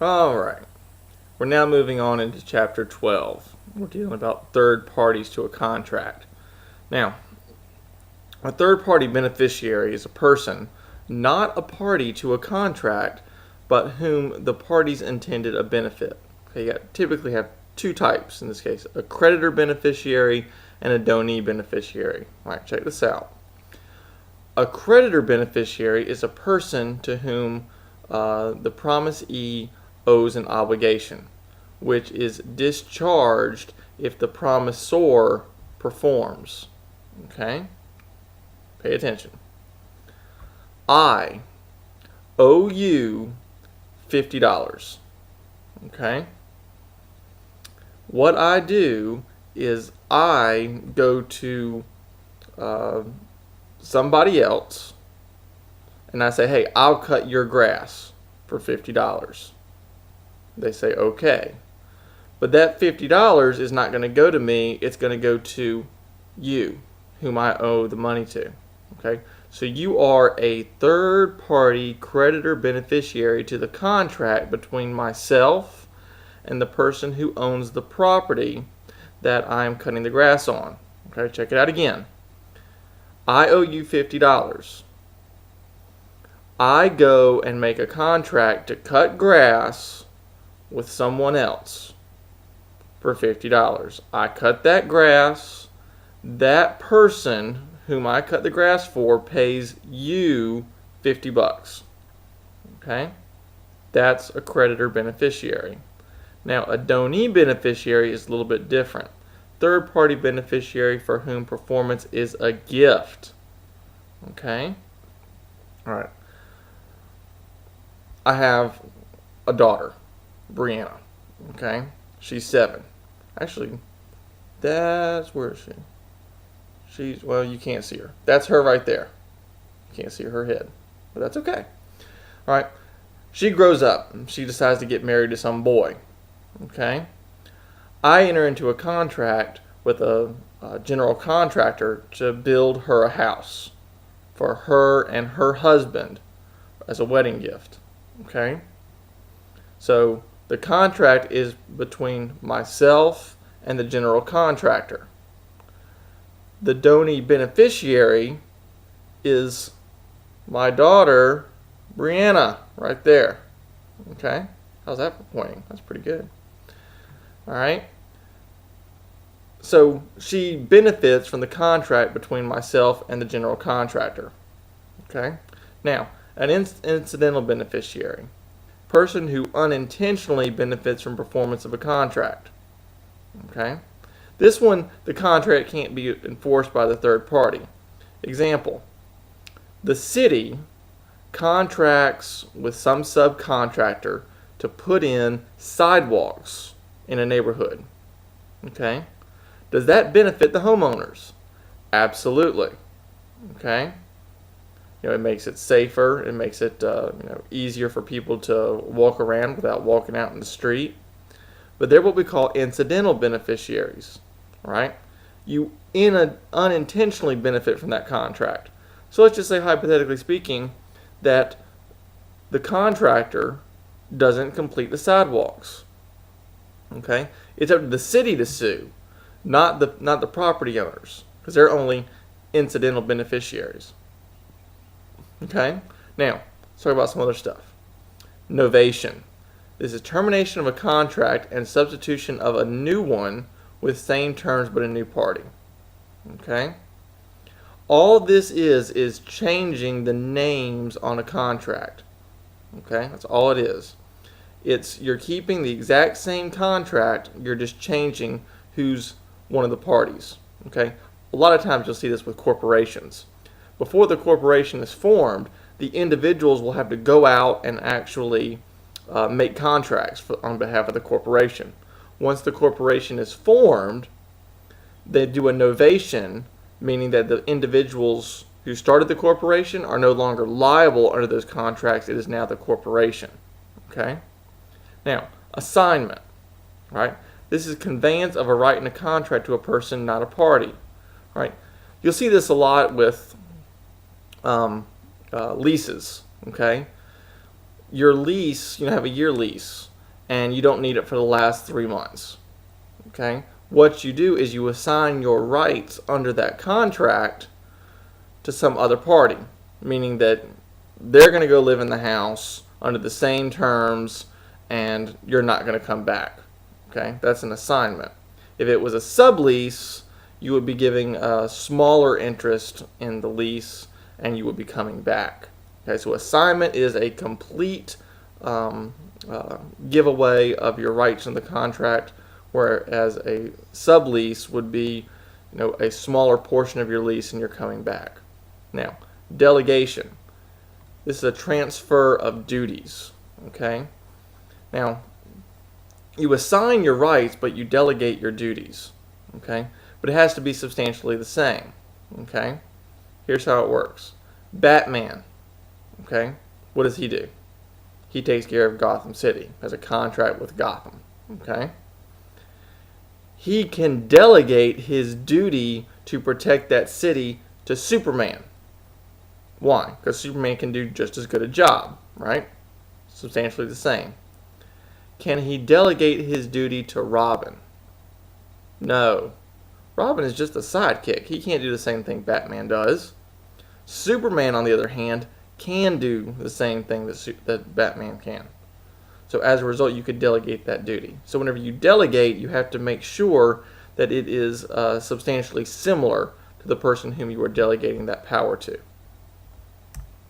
All right. We're now moving on into chapter 12. We're dealing about third parties to a contract. Now, a third party beneficiary is a person not a party to a contract, but whom the parties intended a benefit. Okay, you typically have two types in this case, a creditor beneficiary and a donee beneficiary. All right, check this out. A creditor beneficiary is a person to whom the promisee owes an obligation, which is discharged if the promisor performs. Okay? Pay attention. I owe you $50. Okay? What I do is I go to somebody else and I say, hey, I'll cut your grass for $50. They say, okay. But that $50 is not going to go to me, it's going to go to you, whom I owe the money to. Okay? So you are a third party creditor beneficiary to the contract between myself and the person who owns the property that I'm cutting the grass on. Okay, check it out again. I owe you $50. I go and make a contract to cut grass with someone else for $50. I cut that grass. That person whom I cut the grass for pays you $50. Okay? That's a creditor beneficiary. Now, a donee beneficiary is a little bit different. Third party beneficiary for whom performance is a gift. Okay? All right. I have a daughter, Brianna. Okay? She's 7. Actually, where is she? Well, you can't see her. That's her right there. You can't see her head, but that's okay. All right. She grows up. She decides to get married to some boy. Okay. I enter into a contract with a general contractor to build her a house for her and her husband as a wedding gift. Okay. So the contract is between myself and the general contractor. The donee beneficiary is my daughter, Brianna, right there. Okay? How's that for pointing? That's pretty good. All right? So she benefits from the contract between myself and the general contractor. Okay? Now, an incidental beneficiary. Person who unintentionally benefits from performance of a contract. Okay? This one, the contract can't be enforced by the third party. Example, the city contracts with some subcontractor to put in sidewalks in a neighborhood. Okay? Does that benefit the homeowners? Absolutely. Okay? It makes it safer. It makes it easier for people to walk around without walking out in the street. But they're what we call incidental beneficiaries, right? You unintentionally benefit from that contract. So let's just say, hypothetically speaking, that the contractor doesn't complete the sidewalks. Okay? It's up to the city to sue, not the property owners, because they're only incidental beneficiaries. Okay? Now, let's talk about some other stuff. Novation. This is termination of a contract and substitution of a new one with same terms but a new party. Okay? All this is changing the names on a contract. Okay? That's all it is. You're keeping the exact same contract, you're just changing who's one of the parties. Okay? A lot of times you'll see this with corporations. Before the corporation is formed, the individuals will have to go out and actually make contracts on behalf of the corporation. Once the corporation is formed, they do a novation, meaning that the individuals who started the corporation are no longer liable under those contracts. It is now the corporation. Okay? Now, assignment. Right? This is conveyance of a right in a contract to a person, not a party. Right? You'll see this a lot with leases. Okay? Your lease, have a year lease. and you don't need it for the last 3 months. Okay? What you do is you assign your rights under that contract to some other party, meaning that they're going to go live in the house under the same terms and you're not going to come back. Okay? That's an assignment. If it was a sublease, you would be giving a smaller interest in the lease and you would be coming back. Okay, so assignment is a complete giveaway of your rights in the contract, whereas a sublease would be, a smaller portion of your lease and you're coming back. Now, delegation. This is a transfer of duties. Okay? Now, you assign your rights, but you delegate your duties. Okay? But it has to be substantially the same. Okay? Here's how it works. Batman. Okay? What does he do? He takes care of Gotham City, has a contract with Gotham. Okay? He can delegate his duty to protect that city to Superman. Why? Because Superman can do just as good a job, right? Substantially the same. Can he delegate his duty to Robin? No. Robin is just a sidekick. He can't do the same thing Batman does. Superman, on the other hand, can do the same thing that Batman can. So as a result, you could delegate that duty. So whenever you delegate, you have to make sure that it is substantially similar to the person whom you are delegating that power to.